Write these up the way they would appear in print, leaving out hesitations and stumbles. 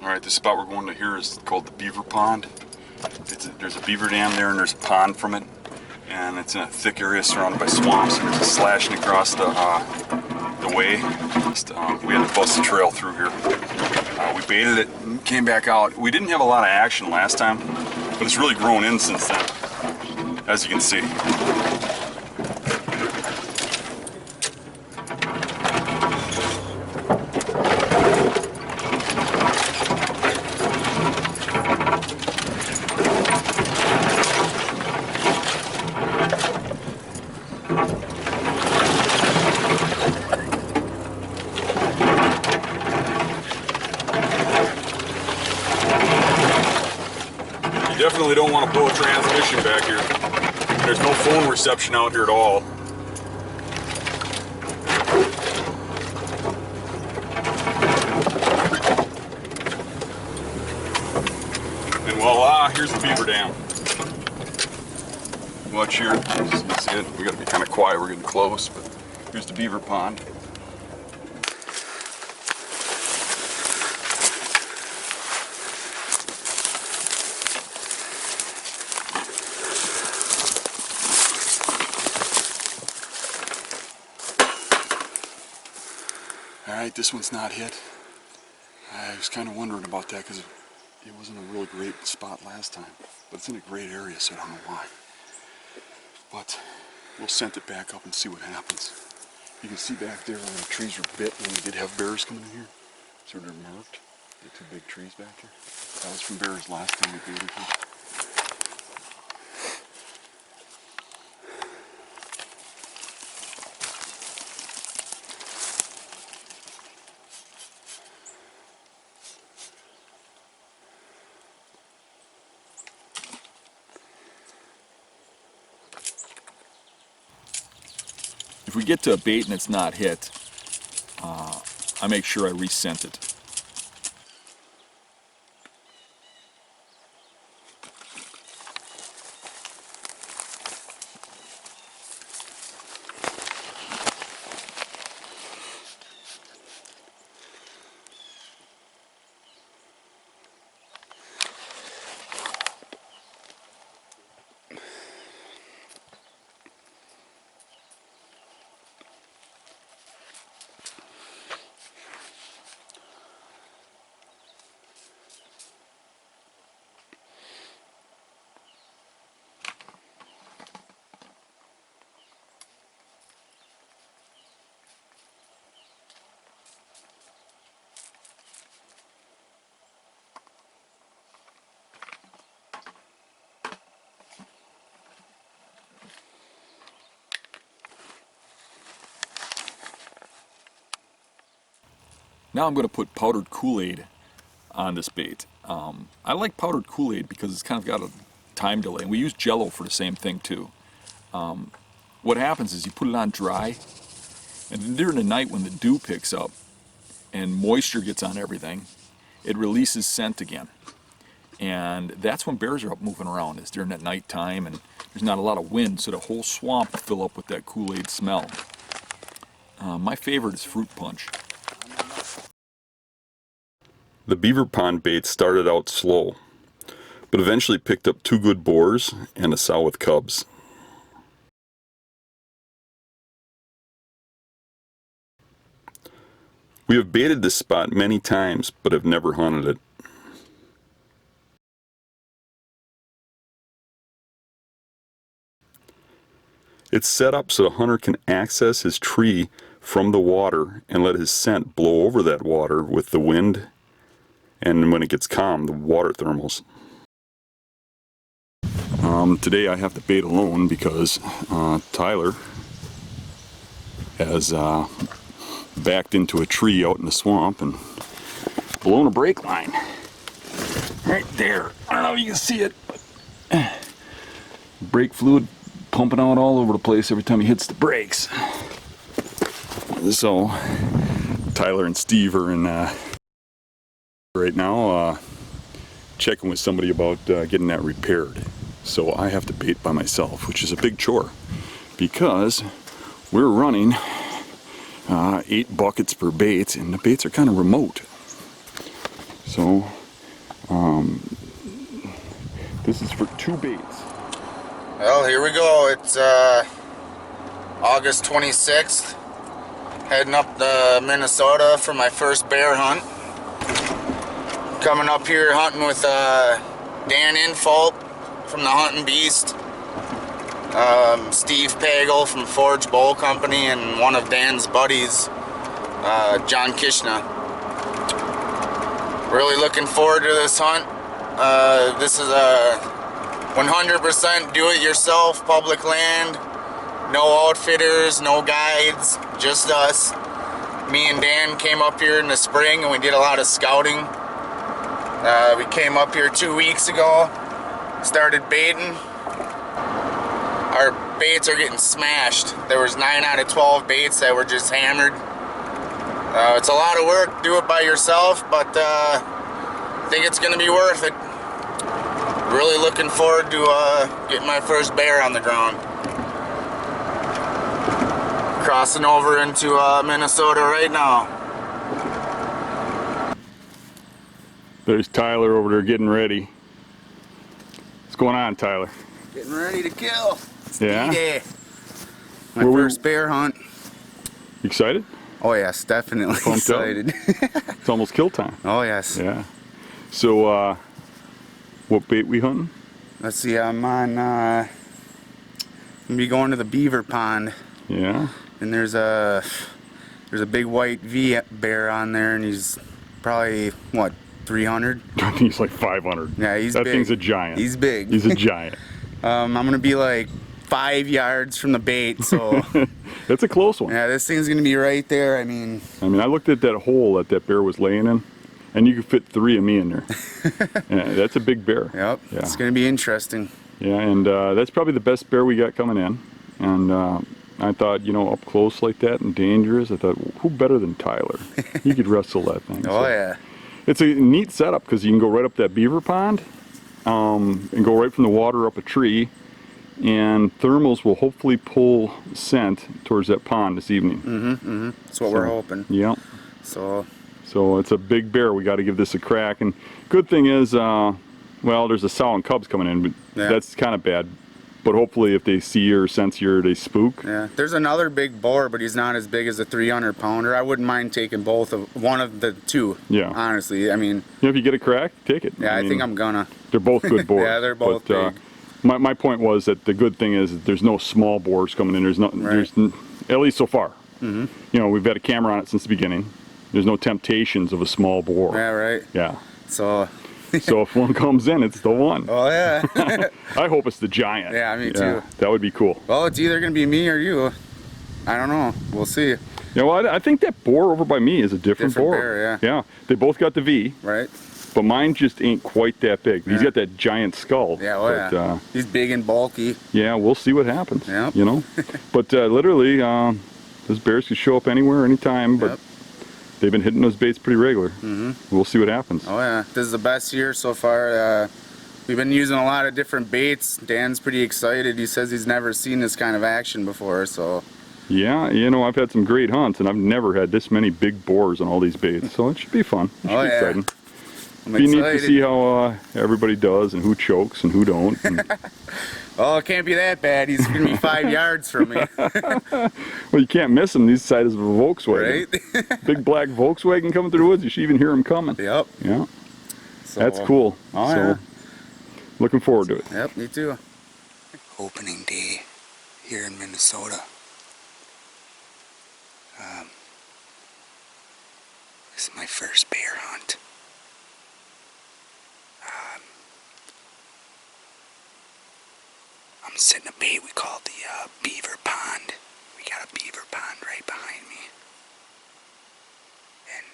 Alright, the spot we're going to here is called the Beaver Pond. There's a beaver dam there and there's a pond from it. And it's in a thick area surrounded by swamps, and there's a slashing across the way. We had to bust the trail through here. We baited it and came back out. We didn't have a lot of action last time, but it's really grown in since then, as you can see. You definitely don't want to pull a transmission back here. There's no phone reception out here at all. And voila, here's the beaver dam. Watch here, you see it? We gotta be kind of quiet, we're getting close, but here's the beaver pond. Alright, this one's not hit. I was kind of wondering about that because it wasn't a really great spot last time. But it's in a great area, so I don't know why. But we'll scent it back up and see what happens. You can see back there where the trees were bit when we did have bears coming in here. So they're marked. The two big trees back there. That was from bears last time we baited here. If we get to a bait and it's not hit, I make sure I re-scent it. Now I'm going to put powdered Kool-Aid on this bait. I like powdered Kool-Aid because it's kind of got a time delay. And we use Jello for the same thing too. What happens is you put it on dry, and during the night when the dew picks up and moisture gets on everything, it releases scent again. And that's when bears are up moving around, is during that night time, and there's not a lot of wind, so the whole swamp will fill up with that Kool-Aid smell. My favorite is fruit punch. The beaver pond bait started out slow, but eventually picked up 2 good boars and a sow with cubs. We have baited this spot many times, but have never hunted it. It's set up so the hunter can access his tree from the water and let his scent blow over that water with the wind, and when it gets calm, the water thermals. Today I have to bait alone because Tyler has backed into a tree out in the swamp and blown a brake line. Right there. I don't know if you can see it, but brake fluid pumping out all over the place every time he hits the brakes. So Tyler and Steve are in right now checking with somebody about getting that repaired. So I have to bait by myself, which is a big chore because we're running 8 buckets per bait and the baits are kind of remote. So, this is for 2 baits. Well, here we go. It's August 26th. Heading up to Minnesota for my first bear hunt. Coming up here hunting with Dan Infault from the Hunting Beast, Steve Pagel from Forge Bowl Company, and one of Dan's buddies, John Kishna. Really looking forward to this hunt. This is a 100% do-it-yourself public land. No outfitters, no guides, just us. Me and Dan came up here in the spring and we did a lot of scouting. We came up here 2 weeks ago, started baiting. Our baits are getting smashed. There was 9 out of 12 baits that were just hammered. It's a lot of work, do it by yourself, but I think it's gonna be worth it. Really looking forward to getting my first bear on the ground. Crossing over into Minnesota right now. There's Tyler over there getting ready. What's going on, Tyler? Getting ready to kill. It's Yeah? D-Day. My first bear hunt. Excited? Oh yes, definitely Pumped up? excited. It's almost kill time. Oh yes. Yeah. So, what bait we hunting? Let's see, I'm on, I'm gonna be going to the Beaver pond. Yeah. And there's a big white V bear on there, and he's probably, what, 300? I think he's like 500. Yeah, he's big. That thing's a giant. He's big. He's a giant. I'm gonna be like 5 yards from the bait, so. That's a close one. Yeah, this thing's gonna be right there. I mean, I looked at that hole that bear was laying in, and you could fit 3 of me in there. Yeah, that's a big bear. Yep. Yeah. It's gonna be interesting. Yeah, and that's probably the best bear we got coming in. And I thought, up close like that and dangerous, I thought, who better than Tyler? He could wrestle that thing. Oh, so, yeah. It's a neat setup because you can go right up that beaver pond and go right from the water up a tree, and thermals will hopefully pull scent towards that pond this evening. That's what we're hoping. Yeah. So it's a big bear. We got to give this a crack. And good thing is, well, there's a sow and cubs coming in, but that's kind of bad. But hopefully if they see you or sense you, they spook. Yeah, there's another big boar, but he's not as big as a 300-pounder. I wouldn't mind taking one of the two. Yeah. Honestly, I mean. If you get a crack, take it. Yeah, I think I'm gonna. They're both good boars. Yeah, they're both big. My point was that the good thing is that there's no small boars coming in. There's at least so far. We've had a camera on it since the beginning. There's no temptations of a small boar. Yeah, right. Yeah. So if one comes in, it's the one. Oh, yeah. I hope it's the giant. Yeah, me too. That would be cool. Well, it's either going to be me or you. I don't know. We'll see. Yeah, well, I think that boar over by me is a different boar. Bear, yeah. Yeah, they both got the V. Right. But mine just ain't quite that big. He's got that giant skull. Yeah, yeah. He's big and bulky. Yeah, we'll see what happens. Yep. But literally, those bears could show up anywhere, anytime. But they've been hitting those baits pretty regular. We'll see what happens. Oh yeah, this is the best year so far. We've been using a lot of different baits. Dan's pretty excited. He says he's never seen this kind of action before, so. Yeah, I've had some great hunts, and I've never had this many big boars on all these baits, so it should be fun. It should be exciting. I'm excited. Be neat to see how everybody does and who chokes and who don't. And oh, it can't be that bad. He's going to be 5 yards from me. Well, you can't miss him. These sides of a Volkswagen. Right? Big black Volkswagen coming through the woods. You should even hear him coming. Yep. Yeah. So, that's cool. Oh, yeah. Looking forward to it. Yep, me too. Opening day here in Minnesota. This is my first bear hunt. I'm setting a bait we call the Beaver pond. We got a beaver pond right behind me. And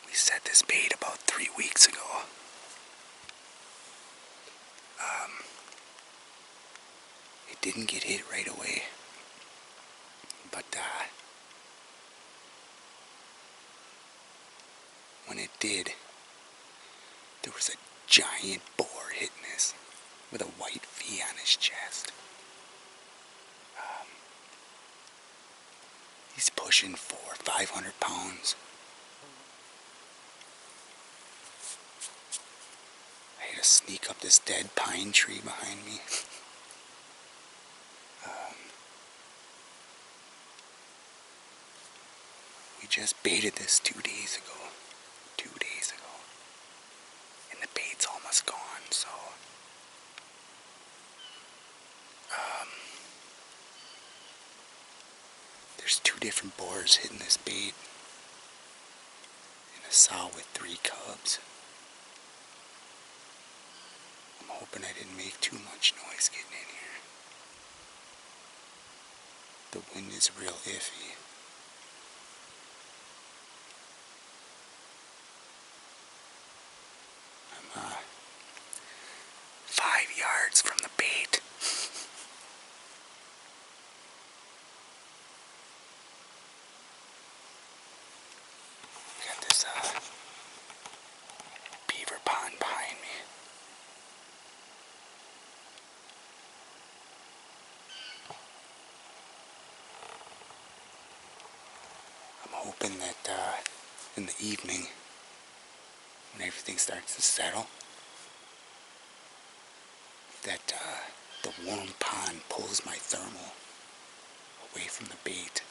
we set this bait about 3 weeks ago. It didn't get hit right away. But when it did, there was a giant boar hitting us with a white V on his chest. He's pushing 400-500 pounds. had to sneak up this dead pine tree behind me. We just baited this 2 days ago. 2 days ago. And the bait's almost gone, so... there's 2 different boars hitting this bait. And a sow with 3 cubs. I'm hoping I didn't make too much noise getting in here. The wind is real iffy. I'm 5 yards from the bait. Got this beaver pond behind me. I'm hoping that in the evening, when everything starts to settle, that the warm pond pulls my thermal away from the bait.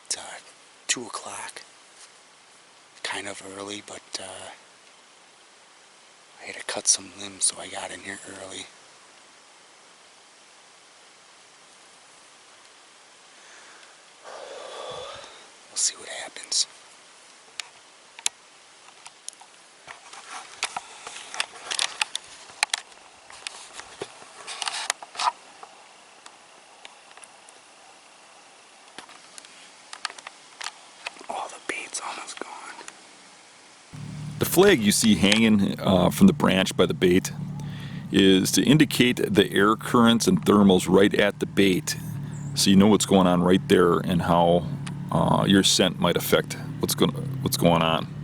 It's 2 o'clock, kind of early, but I had to cut some limbs, so I got in here early. We'll see what happens. Oh, the bait's almost gone. The flag you see hanging from the branch by the bait is to indicate the air currents and thermals right at the bait, so you know what's going on right there and how your scent might affect what's going on.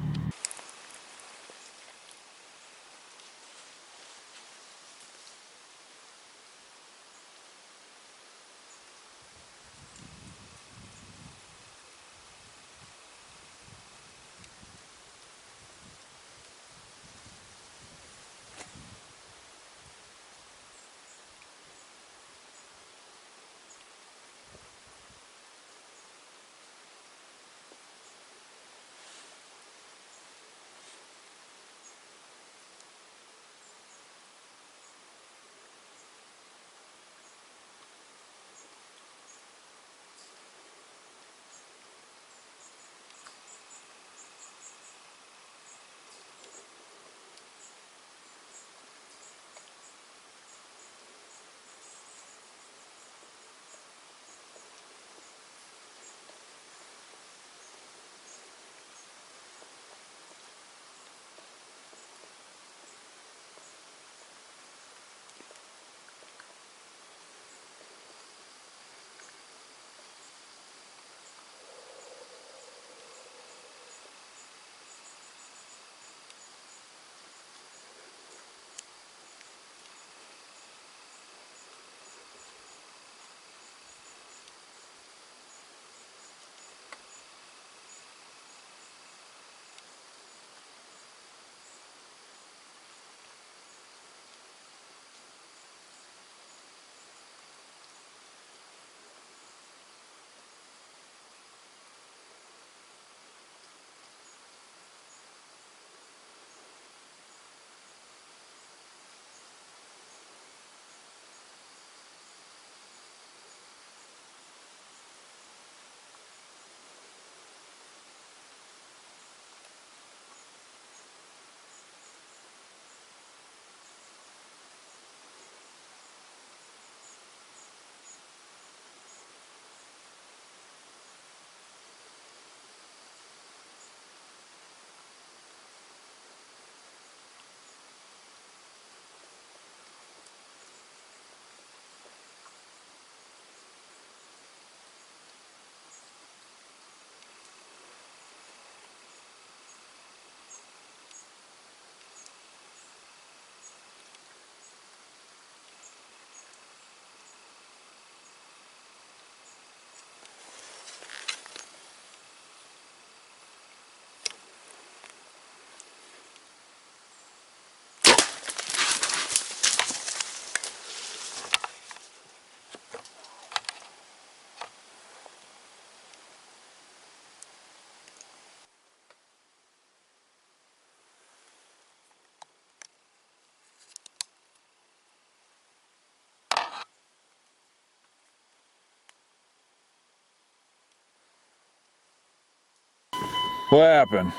What happened?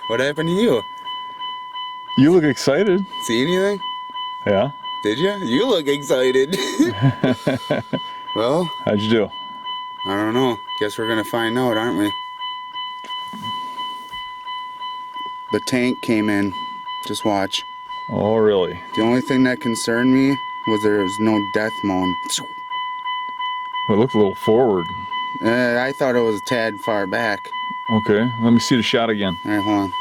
What happened to you? You look excited. See anything? Yeah. Did you? You look excited. Well, How'd you do? I don't know. Guess we're gonna find out, aren't we? The tank came in. Just watch. Oh, really? The only thing that concerned me was there was no death moan. Well, it looked a little forward. I thought it was a tad far back. Okay, let me see the shot again. All right, hold on.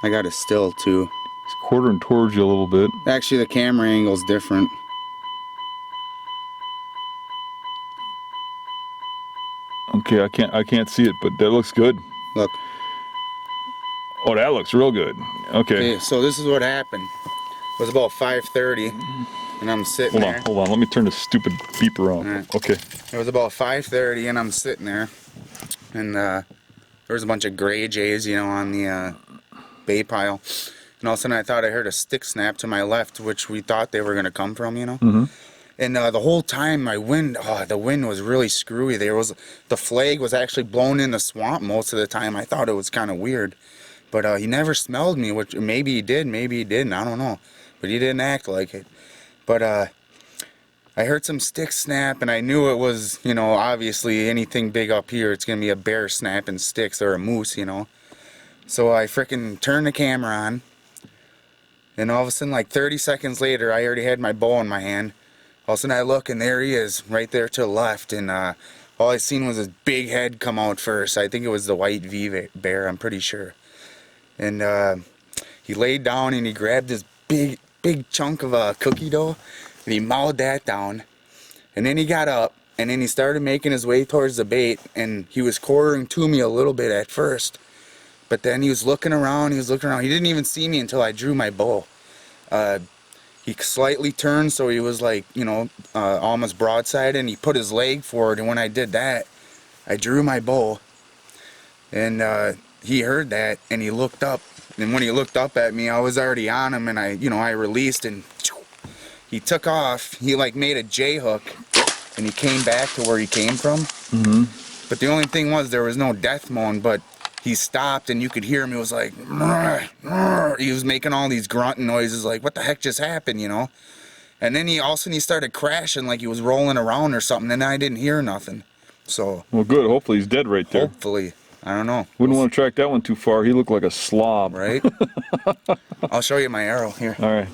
I got a still too. It's quartering towards you a little bit. Actually, the camera angle's different. Okay, I can't see it, but that looks good. Look. Oh, that looks real good. Okay. Okay, so this is what happened. It was about 5:30, and I'm sitting there. Hold on. Let me turn this stupid beeper on. Right. Okay. It was about 5:30, and I'm sitting there, and there was a bunch of gray jays, you know, on the bay pile. And all of a sudden, I thought I heard a stick snap to my left, which we thought they were going to come from, you know. Mm-hmm. And the whole time, the wind was really screwy. The flag was actually blown in the swamp most of the time. I thought it was kind of weird. But he never smelled me, which maybe he did, maybe he didn't, I don't know. But he didn't act like it. But I heard some sticks snap, and I knew it was, you know, obviously anything big up here, it's going to be a bear snapping sticks or a moose, you know. So I frickin' turned the camera on, and all of a sudden, like 30 seconds later, I already had my bow in my hand. All of a sudden I look, and there he is, right there to the left, and all I seen was his big head come out first. I think it was the white bear, I'm pretty sure. And he laid down and he grabbed this big chunk of cookie dough and he mauled that down. And then he got up and then he started making his way towards the bait, and he was quartering to me a little bit at first. But then he was looking around, He didn't even see me until I drew my bow. He slightly turned, so he was like, you know, almost broadside, and he put his leg forward, and when I did that, I drew my bow. And he heard that, and he looked up. And when he looked up at me, I was already on him, and I released, and he took off. He like made a J hook, and he came back to where he came from. Mm-hmm. But the only thing was there was no death moan, but he stopped, and you could hear him. He was like, he was making all these grunting noises, like, what the heck just happened, you know? And then all of a sudden he started crashing like he was rolling around or something, and I didn't hear nothing. So. Well, good. Hopefully he's dead right there. Hopefully. I don't know. Wouldn't want to track that one too far. He looked like a slob. Right? I'll show you my arrow here. All right.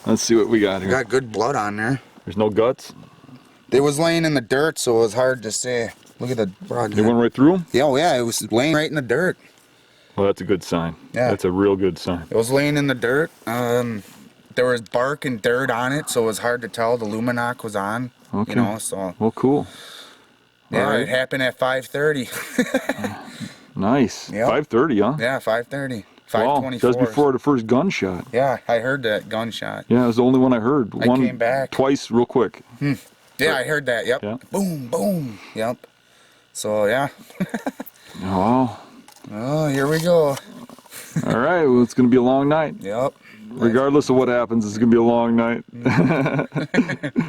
Let's see what we got here. Got good blood on there. There's no guts? They was laying in the dirt, so it was hard to say. Look at the broad. They went right through him? Yeah, yeah, it was laying right in the dirt. Well, that's a good sign. Yeah. That's a real good sign. It was laying in the dirt. There was bark and dirt on it, so it was hard to tell. The luminoc was on. Okay. You know, so. Well, cool. Yeah, right. It happened at 5:30. Nice. Yep. 5:30, huh? Yeah, 5:30. Wow, 5:24. just before the first gunshot. Yeah, I heard that gunshot. Yeah, it was the only one I heard. I came back. Twice, real quick. Yeah, I heard that. Yep. Yeah. Boom, boom. Yep. So yeah. Oh. Oh, here we go. All right. Well, it's going to be a long night. Yep. Regardless of what happens, it's going to be a long night.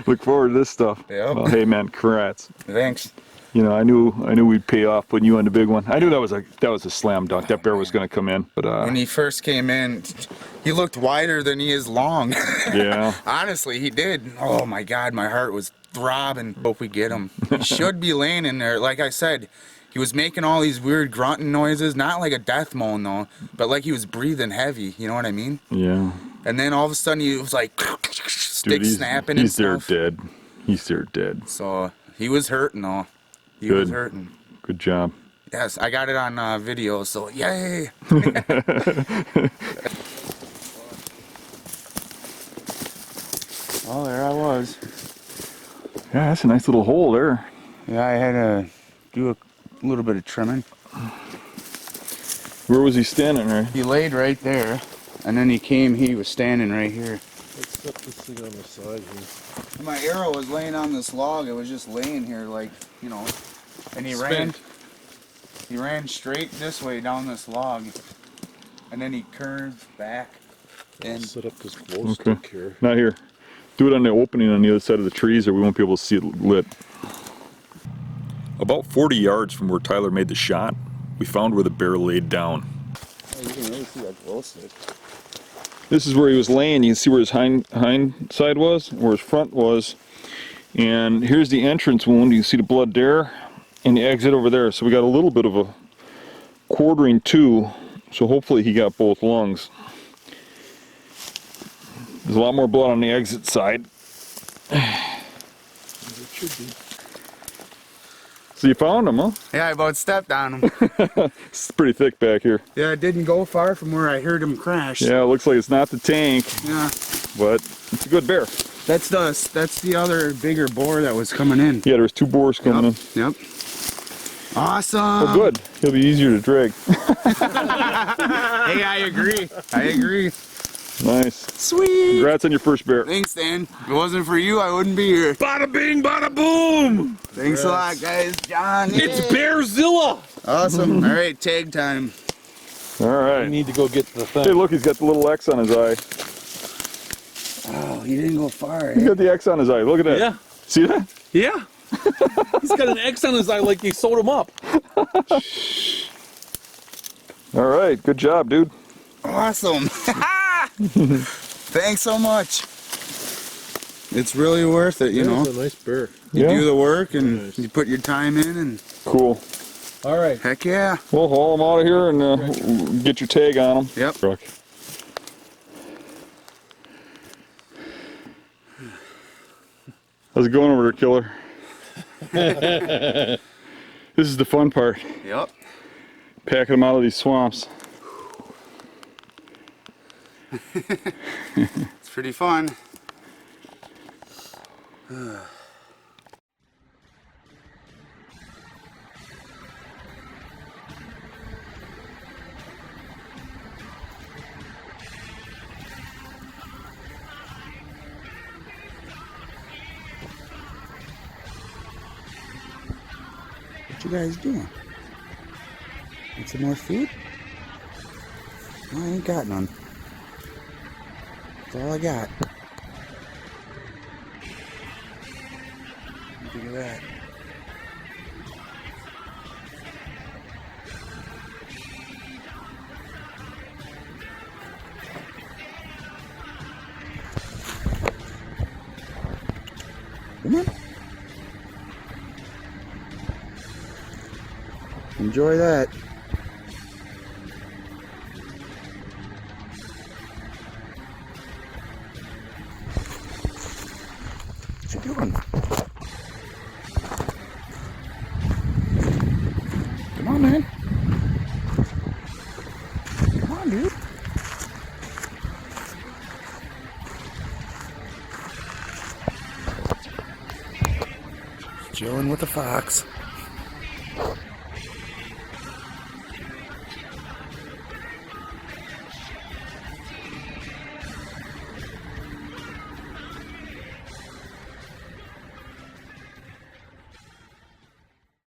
Look forward to this stuff. Yep. Well, hey, man, congrats. Thanks. You know, I knew we'd pay off putting you on the big one. I knew that was a slam dunk. That bear was going to come in. But when he first came in, he looked wider than he is long. Yeah. Honestly, he did. Oh my God, my heart was throbbing. Hope we get him. He should be laying in there. Like I said, he was making all these weird grunting noises. Not like a death moan though, but like he was breathing heavy. You know what I mean? Yeah. And then all of a sudden he was like stick snapping and stuff. He's there dead. He's there dead. So he was hurting though. He was hurting. Good job. Yes, I got it on video, so yay! Oh, there I was. Yeah, that's a nice little hole there. Yeah, I had to do a little bit of trimming. Where was he standing, right? He laid right there, and then he was standing right here. Let's set this thing on the side here. My arrow was laying on this log. It was just laying here like, you know, and he ran straight this way down this log, and then he curved back and Set up this glow stick here. Not here. Do it on the opening on the other side of the trees, or we won't be able to see it lit. About 40 yards from where Tyler made the shot, we found where the bear laid down. Oh, you can really see that glow stick. This is where he was laying. You can see where his hind side was, and where his front was. And here's the entrance wound. You can see the blood there, and the exit over there. So we got a little bit of a quartering too. So hopefully he got both lungs. There's a lot more blood on the exit side. It should be. So you found him, huh? Yeah, I about stepped on him. It's pretty thick back here. Yeah, it didn't go far from where I heard him crash. Yeah, it looks like it's not the tank, Yeah. but it's a good bear. That's the other bigger boar that was coming in. Yeah, there's 2 boars coming in. Yep. Awesome. Oh, good. He'll be easier to drag. Hey, I agree. I agree. Nice. Sweet. Congrats on your first bear. Thanks, Dan. If it wasn't for you, I wouldn't be here. Bada bing, bada boom! Thanks a lot, guys. John. It's Bearzilla! Awesome. All right, tag time. All right. You need to go get the thing. Hey, look, he's got the little X on his eye. Oh, he didn't go far. He's got the X on his eye. Look at that. Yeah. See that? Yeah. He's got an X on his eye like you sewed him up. All right. Good job, dude. Awesome. Thanks so much. It's really worth it, you know. That's a nice bear. You Yeah. do the work and Nice. you put your time in, and Cool. All right. heck yeah. We'll haul him out of here and get your tag on him. Yep. Truck. How's it going over there, killer? This is the fun part. Yep. Packing them out of these swamps. It's pretty fun. What you guys doing? Want some more food? I ain't got none. That's all I got. Look at that. Come on. Enjoy that. What you doing? Come on, man. Come on, dude. Chilling with the fox.